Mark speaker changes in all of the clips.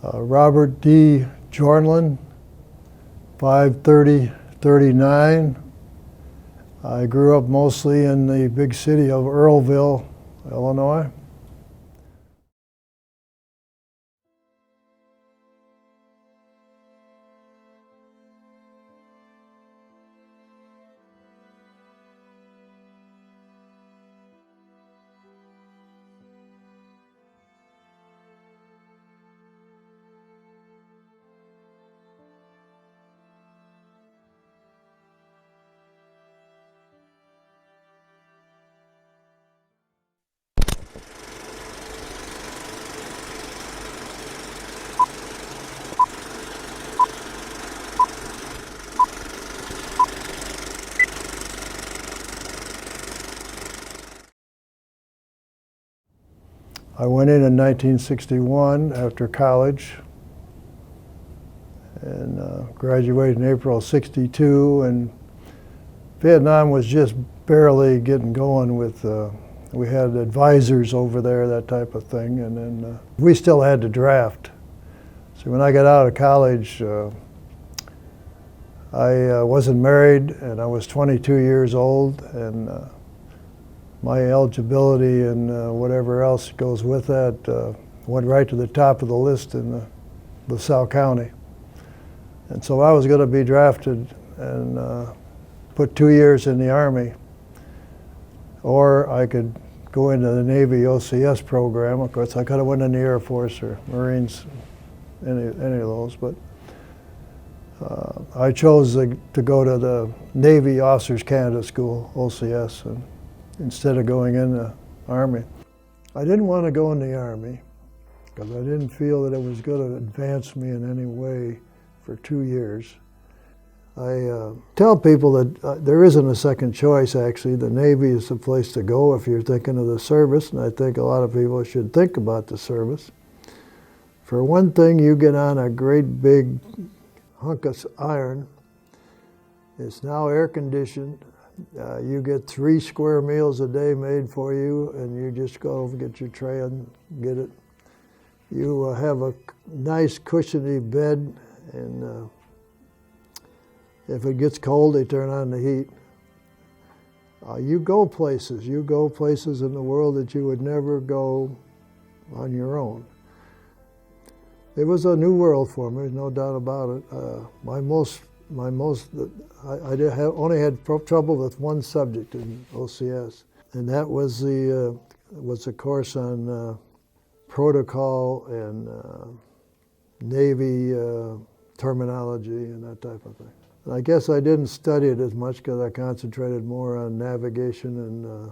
Speaker 1: Robert D. Jornlin, 53039. I grew up mostly in the big city of Earlville, Illinois. I went in 1961 after college and graduated in April of '62, and Vietnam was just barely getting going with, we had advisors over there, that type of thing, and then we still had to draft. So when I got out of college, I wasn't married and I was 22 years old, and my eligibility and whatever else goes with that went right to the top of the list in LaSalle County. And so I was going to be drafted and put 2 years in the Army, or I could go into the Navy OCS program. Of course, I could have went in the Air Force or Marines, any of those, but I chose to go to the Navy Officers Candidate School, OCS, and instead of going in the Army. I didn't want to go in the Army because I didn't feel that it was going to advance me in any way for 2 years. I tell people that there isn't a second choice, actually. The Navy is the place to go if you're thinking of the service, and I think a lot of people should think about the service. For one thing, you get on a great big hunk of iron. It's now air conditioned. You get 3 square meals a day made for you, and you just go over and get your tray and get it. You have a nice cushiony bed, and if it gets cold, they turn on the heat. You go places in the world that you would never go on your own. It was a new world for me, no doubt about it. I only had trouble with one subject in OCS, and that was a course on protocol and Navy terminology and that type of thing. And I guess I didn't study it as much because I concentrated more on navigation and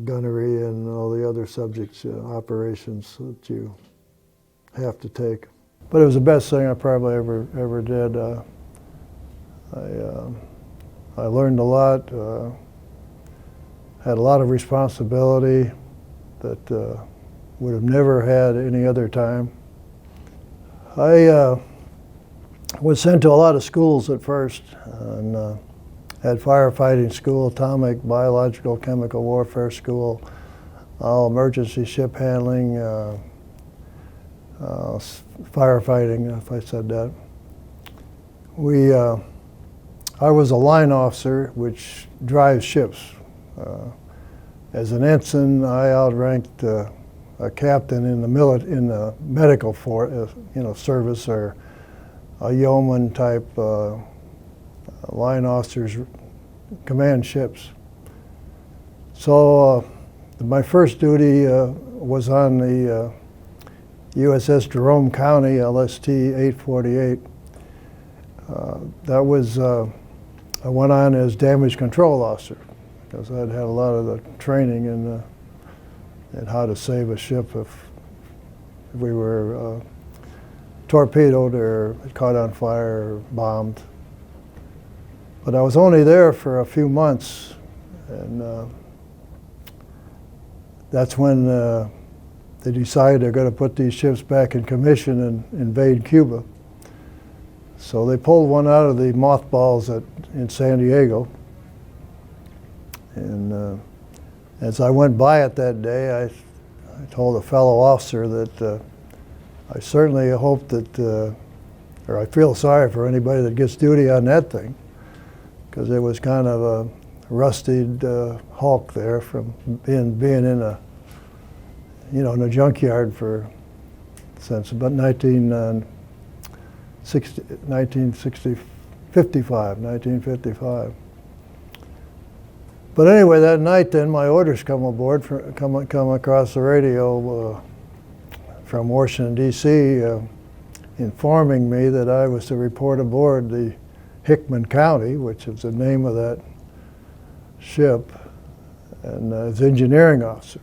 Speaker 1: gunnery and all the other subjects, operations that you have to take. But it was the best thing I probably ever did. I learned a lot, had a lot of responsibility that would have never had any other time. I was sent to a lot of schools at first, and had firefighting school, atomic, biological, chemical warfare school, all emergency ship handling, firefighting, if I said that. I was a line officer, which drives ships. As an ensign, I outranked a captain in the medical service, or a yeoman type line officers command ships. So my first duty was on the USS Jerome County, LST 848. That was, I went on as damage control officer because I'd had a lot of the training in how to save a ship if we were torpedoed or caught on fire or bombed. But I was only there for a few months, and that's when they decided they're going to put these ships back in commission and invade Cuba. So they pulled one out of the mothballs in San Diego. And as I went by it that day, I told a fellow officer that I certainly hope that, or I feel sorry for anybody that gets duty on that thing, because it was kind of a rusted hulk there from being in a, in a junkyard since about 1955. But anyway, that night then my orders come across the radio from Washington, D.C., informing me that I was to report aboard the Hickman County, which is the name of that ship, and as engineering officer.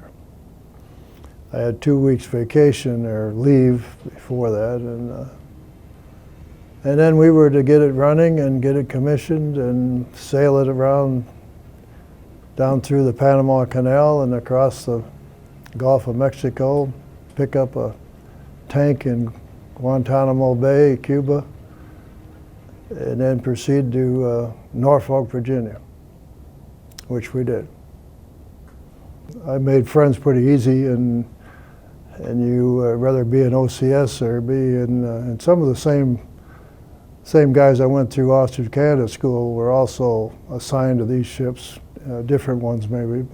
Speaker 1: I had 2 weeks vacation or leave before that, and then we were to get it running and get it commissioned and sail it around down through the Panama Canal and across the Gulf of Mexico, pick up a tank in Guantanamo Bay, Cuba, and then proceed to Norfolk, Virginia, which we did. I made friends pretty easy, and you rather be an OCS or be in some of the same guys I went through Officers Canada School were also assigned to these ships, different ones maybe,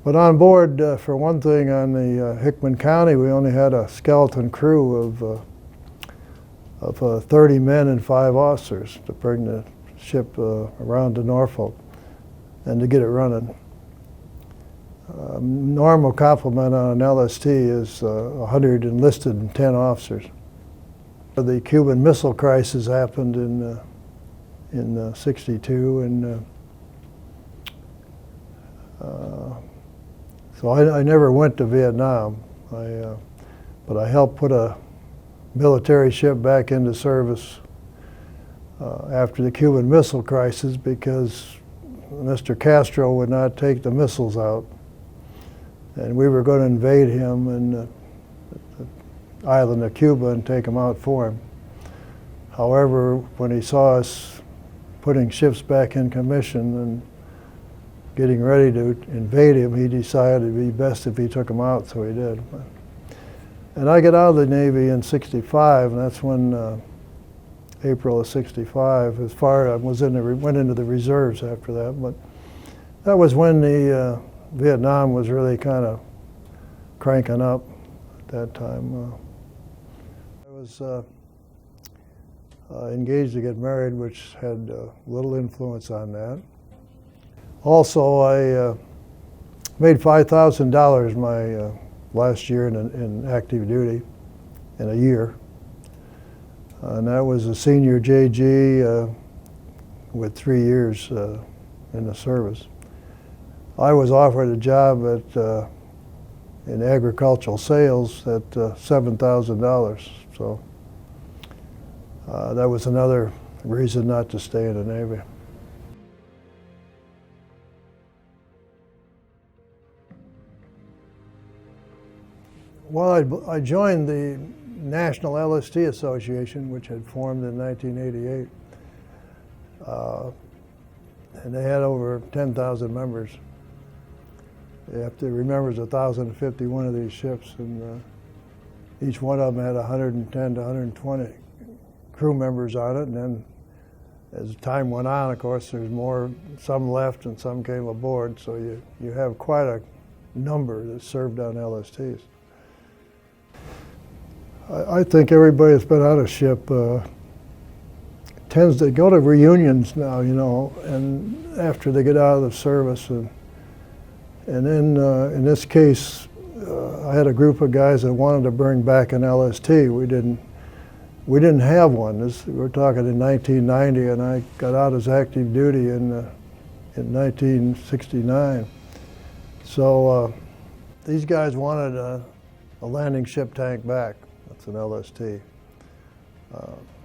Speaker 1: but on board, for one thing, on the Hickman County, we only had a skeleton crew of 30 men and 5 officers to bring the ship around to Norfolk and to get it running. Normal complement on an LST is 100 enlisted and 10 officers. The Cuban Missile Crisis happened in '62, and so I never went to Vietnam, but I helped put a military ship back into service after the Cuban Missile Crisis because Mr. Castro would not take the missiles out, and we were going to invade him in the island of Cuba and take them out for him. However, when he saw us putting ships back in commission and getting ready to invade him, he decided it'd be best if he took them out, so he did. And I got out of the Navy in '65, and that's when April of '65. As far I went into the reserves after that, but that was when the Vietnam was really kind of cranking up at that time. I was engaged to get married, which had little influence on that. Also, I made $5,000 my last year in active duty in a year. And that was a senior JG with 3 years in the service. I was offered a job in agricultural sales at $7,000. So that was another reason not to stay in the Navy. Well, I joined the National LST Association, which had formed in 1988. And they had over 10,000 members. You have to remember, there's 1,051 of these ships, and each one of them had 110 to 120 crew members on it. And then as time went on, of course, there's more, some left and some came aboard. So you have quite a number that served on LSTs. I think everybody that's been on a ship tends to go to reunions now, and after they get out of the service. And then in this case, I had a group of guys that wanted to bring back an LST. We didn't have one. We're talking in 1990, and I got out as active duty in 1969. So these guys wanted a landing ship tank back. That's an LST.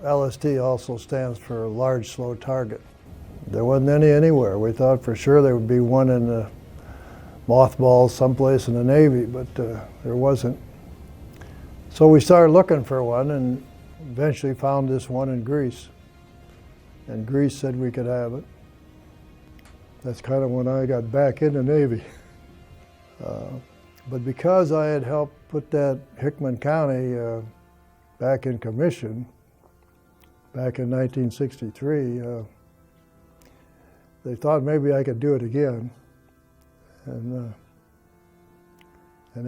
Speaker 1: LST also stands for Large Slow Target. There wasn't any anywhere. We thought for sure there would be one in the mothballs someplace in the Navy, but there wasn't. So we started looking for one and eventually found this one in Greece. And Greece said we could have it. That's kind of when I got back in the Navy. But because I had helped put that Hickman County back in commission back in 1963, they thought maybe I could do it again. And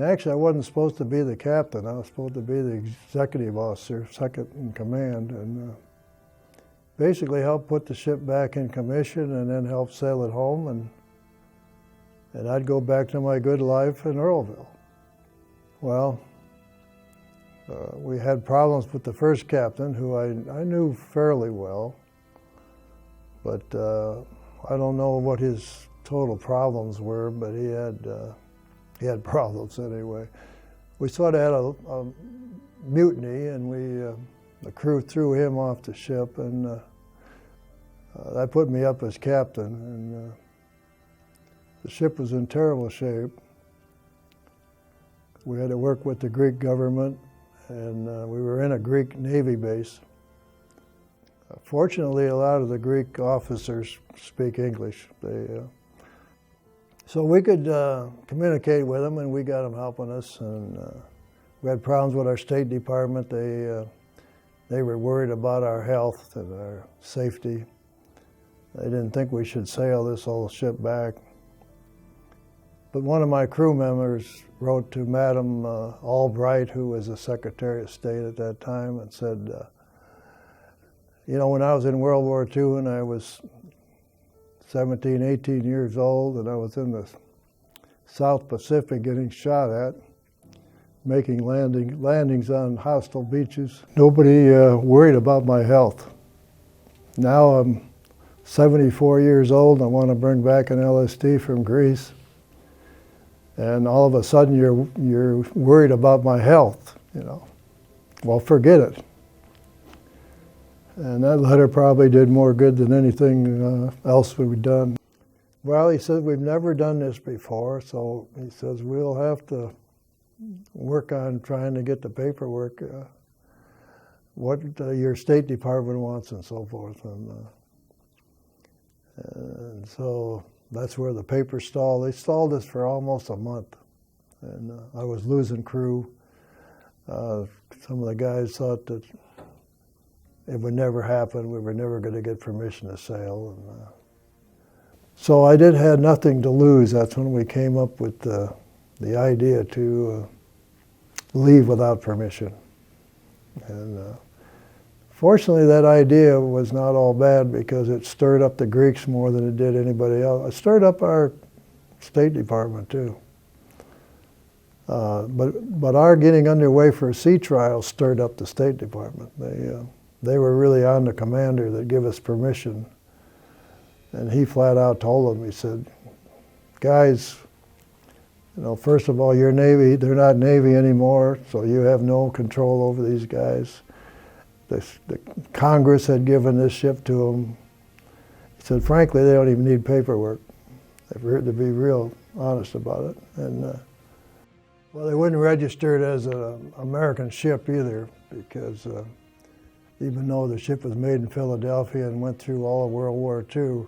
Speaker 1: actually I wasn't supposed to be the captain. I was supposed to be the executive officer, second in command, and basically help put the ship back in commission and then help sail it home, and I'd go back to my good life in Earlville. Well, we had problems with the first captain, who I knew fairly well, but I don't know what his total problems were, but he had problems anyway. We sort of had a mutiny, and the crew threw him off the ship, and that put me up as captain. And the ship was in terrible shape. We had to work with the Greek government, and we were in a Greek Navy base. Fortunately, a lot of the Greek officers speak English. So we could communicate with them, and we got them helping us. And we had problems with our State Department. They were worried about our health and our safety. They didn't think we should sail this whole ship back. But one of my crew members wrote to Madam Albright, who was the Secretary of State at that time, and said, you know, when I was in World War II and I was 17, 18 years old, and I was in the South Pacific getting shot at, making landings on hostile beaches, nobody worried about my health. Now I'm 74 years old, and I want to bring back an LSD from Greece, and all of a sudden you're worried about my health, you know. Well, forget it. And that letter probably did more good than anything else we've done. Well, he said, we've never done this before, so he says, we'll have to work on trying to get the paperwork, what your State Department wants and so forth. And so that's where the papers stalled. They stalled us for almost a month, and I was losing crew. Some of the guys thought that it would never happen. We were never going to get permission to sail. And, so I had nothing to lose. That's when we came up with the idea to leave without permission. And fortunately, that idea was not all bad, because it stirred up the Greeks more than it did anybody else. It stirred up our State Department too. But our getting underway for a sea trial stirred up the State Department. They were really on the commander that gave us permission. And he flat out told them, he said, guys, you know, first of all, you're Navy, they're not Navy anymore, so you have no control over these guys. The Congress had given this ship to them. He said, frankly, they don't even need paperwork, to be real honest about it. And well, they wouldn't register it as an American ship either, because even though the ship was made in Philadelphia and went through all of World War II,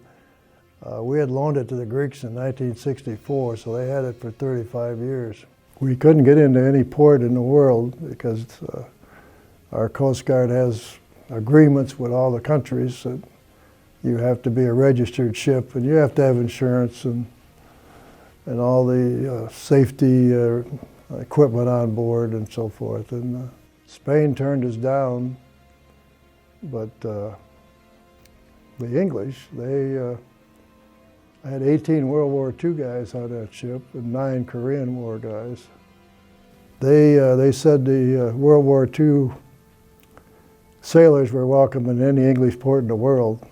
Speaker 1: we had loaned it to the Greeks in 1964, so they had it for 35 years. We couldn't get into any port in the world because our Coast Guard has agreements with all the countries that you have to be a registered ship, and you have to have insurance and all the safety equipment on board and so forth. And Spain turned us down. But the English, I had 18 World War II guys on that ship and 9 Korean War guys. They said the World War II sailors were welcome in any English port in the world,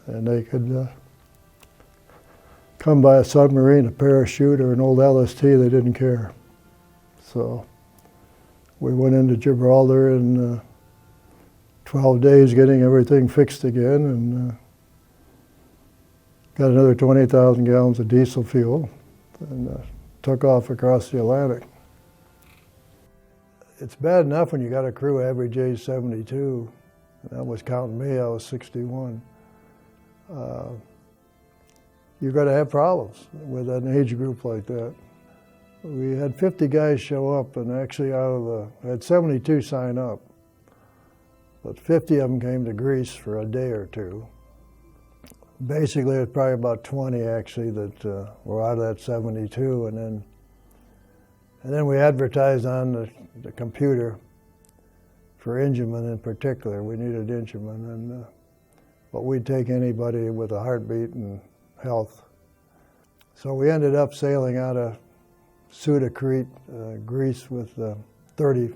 Speaker 1: and they could come by a submarine, a parachute, or an old LST. They didn't care. So we went into Gibraltar in 12 days getting everything fixed again, and got another 20,000 gallons of diesel fuel, and took off across the Atlantic. It's bad enough when you got a crew average age 72. That was counting me, I was 61. You're going to have problems with an age group like that. We had 50 guys show up, and actually I had 72 sign up. But 50 of them came to Greece for a day or two. Basically, it was probably about 20 actually that were out of that 72, and then we advertised on the computer for enginemen in particular. We needed enginemen, but we'd take anybody with a heartbeat and health. So we ended up sailing out of Souda Greece with 30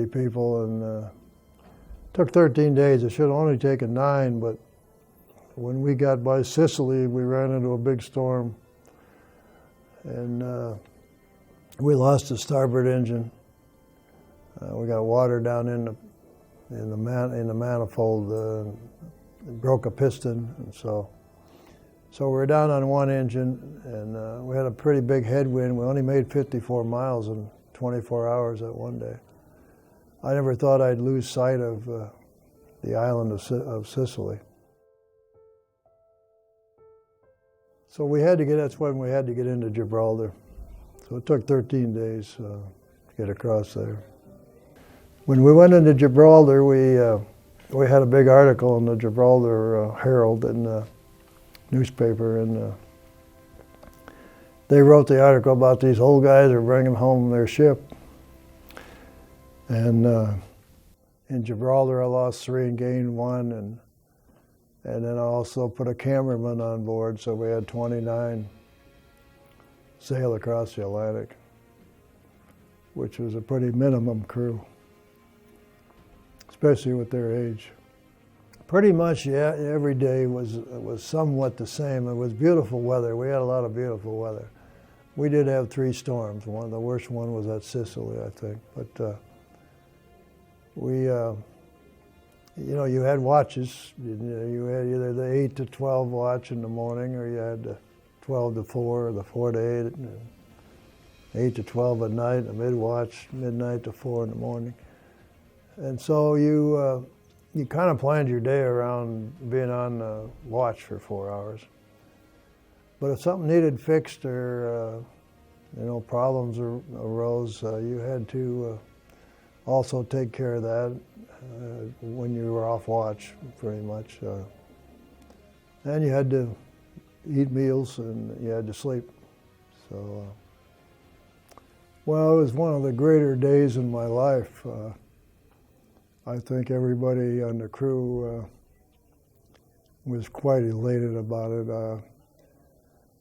Speaker 1: people, and took 13 days. It should have only taken 9, but when we got by Sicily, we ran into a big storm, and we lost the starboard engine. We got water down in the manifold, broke a piston, and so we're down on one engine, and we had a pretty big headwind. We only made 54 miles in 24 hours that one day. I never thought I'd lose sight of the island of Sicily. So that's when we had to get into Gibraltar. So it took 13 days to get across there. When we went into Gibraltar, we had a big article in the Gibraltar Herald in the newspaper, and they wrote the article about these old guys are bringing home their ship. And in Gibraltar, I lost 3 and gained 1, and then I also put a cameraman on board, so we had 29 sail across the Atlantic, which was a pretty minimum crew, especially with their age. Pretty much, yeah, every day was somewhat the same. It was beautiful weather. We had a lot of beautiful weather. We did have 3 storms. The worst one was at Sicily, I think. But you had watches. You had either the 8 to 12 watch in the morning, or you had the 12 to 4, or the 4 to 8, 8 to 12 at night, a mid-watch, midnight to 4 in the morning. And so you kind of planned your day around being on watch for 4 hours. But if something needed fixed, or problems arose, you had to also take care of that when you were off watch, pretty much. And you had to eat meals, and you had to sleep. So, well, it was one of the greater days in my life. I think everybody on the crew was quite elated about it.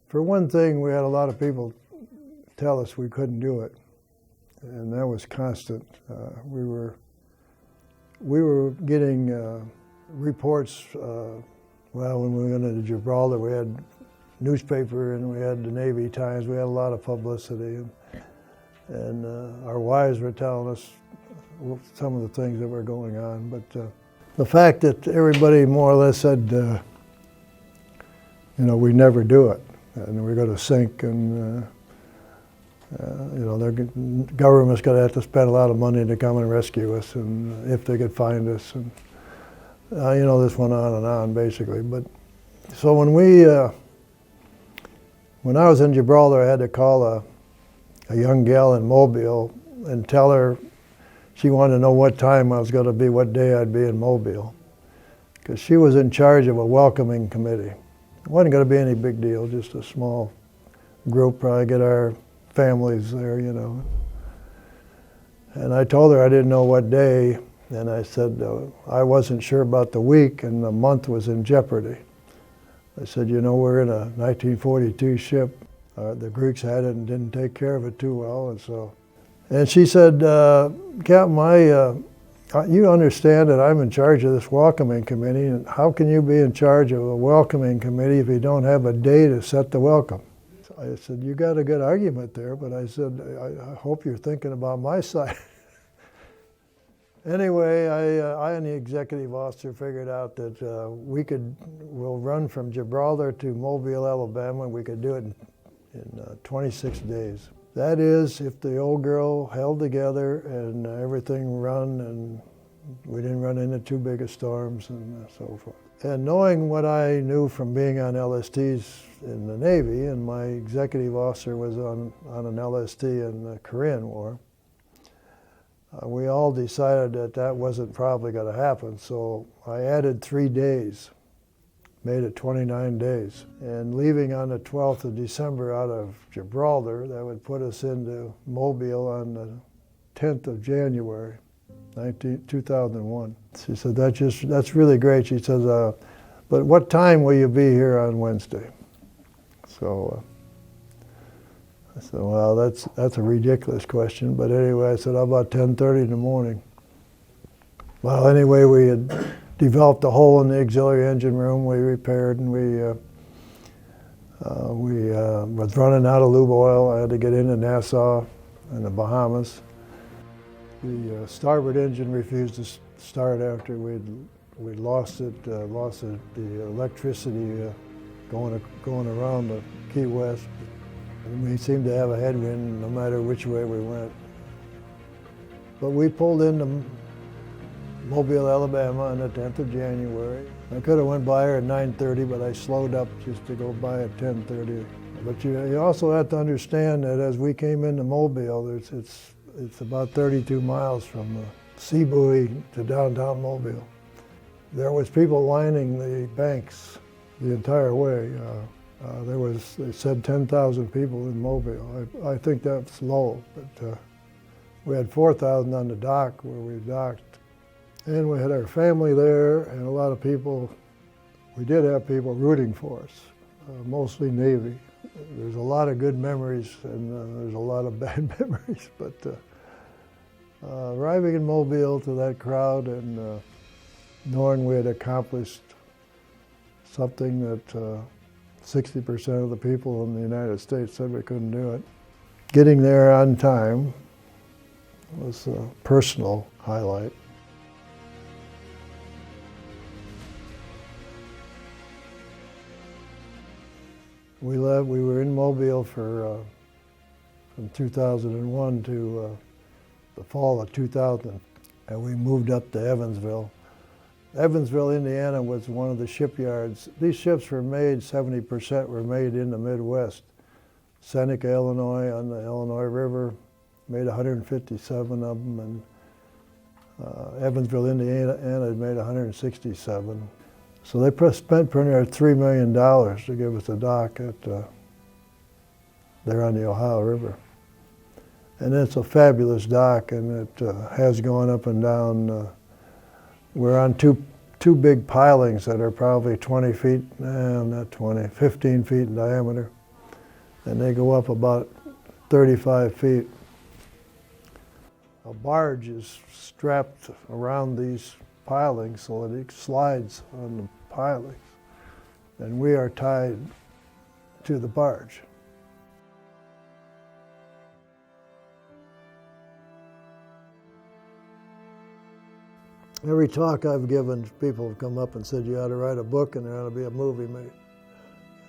Speaker 1: For one thing, we had a lot of people tell us we couldn't do it, and that was constant. We were getting reports. When we went into Gibraltar, we had newspaper and we had the Navy Times. We had a lot of publicity, and our wives were telling us some of the things that were going on. But the fact that everybody more or less said, we never do it, and we're going to sink, and the government's going to have to spend a lot of money to come and rescue us, and if they could find us, and this went on and on basically. But so when I was in Gibraltar, I had to call a young gal in Mobile and tell her. She wanted to know what time I was going to be, what day I'd be in Mobile, because she was in charge of a welcoming committee. It wasn't going to be any big deal, just a small group, probably get our families there, And I told her I didn't know what day, and I said I wasn't sure about the week, and the month was in jeopardy. I said, we're in a 1942 ship. The Greeks had it and didn't take care of it too well, and she said, Captain, you understand that I'm in charge of this welcoming committee, and how can you be in charge of a welcoming committee if you don't have a day to set the welcome? So I said, you got a good argument there, but I said, I hope you're thinking about my side. Anyway, I and the executive officer figured out that we'll run from Gibraltar to Mobile, Alabama, and we could do it in 26 days. That is, if the old girl held together and everything run, and We didn't run into too big of storms and so forth. And knowing what I knew from being on LSTs in the Navy, and my executive officer was on an LST in the Korean War, we all decided that that wasn't probably going to happen. So I added 3 days, made it 29 days. And leaving on the 12th of December out of Gibraltar, that would put us into Mobile on the 10th of January. 2001. She said, that's really great. She says, but what time will you be here on Wednesday? So I said, well, that's a ridiculous question. But anyway, I said, how about 10:30 in the morning? Well, anyway, we had developed a hole in the auxiliary engine room. We repaired, and we was running out of lube oil. I had to get into Nassau in the Bahamas. The starboard engine refused to start after we'd lost the electricity going around the Key West. And we seemed to have a headwind no matter which way we went. But we pulled into Mobile, Alabama on the 10th of January. I could have went by her at 9:30, but I slowed up just to go by at 10:30. But you also have to understand that as we came into Mobile, it's about 32 miles from the sea buoy to downtown Mobile. There was people lining the banks the entire way. They said 10,000 people in Mobile. I think that's low, but we had 4,000 on the dock where we docked. And we had our family there and a lot of people. We did have people rooting for us, mostly Navy. There's a lot of good memories and there's a lot of bad memories, but arriving in Mobile to that crowd and knowing we had accomplished something that 60% of the people in the United States said we couldn't do it. Getting there on time was a personal highlight. We were in Mobile from 2001 to the fall of 2000, and we moved up to Evansville. Evansville, Indiana was one of the shipyards. These ships were made, 70% were made in the Midwest. Seneca, Illinois, on the Illinois River, made 157 of them, and Evansville, Indiana made 167. So they spent pretty near $3 million to give us a dock there on the Ohio River. And it's a fabulous dock, and it has gone up and down. We're on two big pilings that are probably 20 feet, not 20, 15 feet in diameter. And they go up about 35 feet. A barge is strapped around these pilings so that it slides on the pilings. And we are tied to the barge. Every talk I've given, people have come up and said, you ought to write a book and there ought to be a movie made.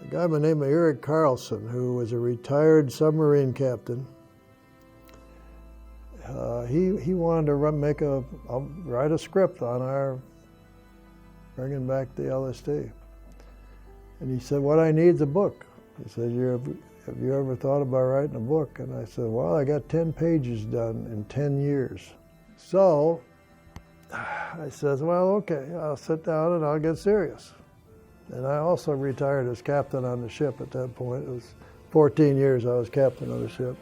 Speaker 1: A guy by the name of Eric Carlson, who was a retired submarine captain, he wanted to write a script on our bringing back the LST. And he said, what I need is a book. He said, have you ever thought about writing a book? And I said, well, I got 10 pages done in 10 years. So I said, well, okay, I'll sit down and I'll get serious. And I also retired as captain on the ship at that point. It was 14 years I was captain of the ship.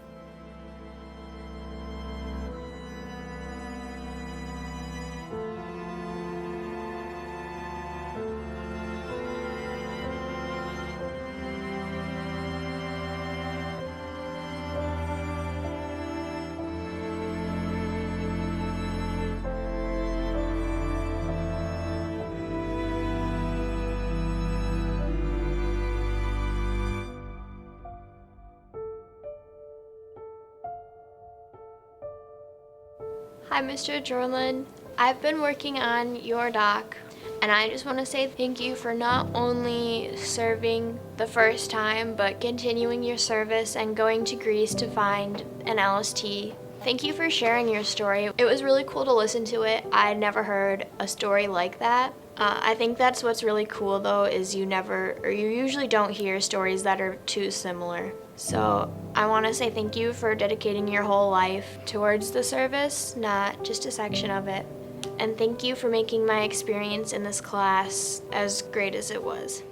Speaker 2: Hi, Mr. Jornlin. I've been working on your dock, and I just want to say thank you for not only serving the first time, but continuing your service and going to Greece to find an LST Thank you for sharing your story. It was really cool to listen to it. I never heard a story like that. I think that's what's really cool though, is you usually don't hear stories that are too similar. So I want to say thank you for dedicating your whole life towards the service, not just a section of it. And thank you for making my experience in this class as great as it was.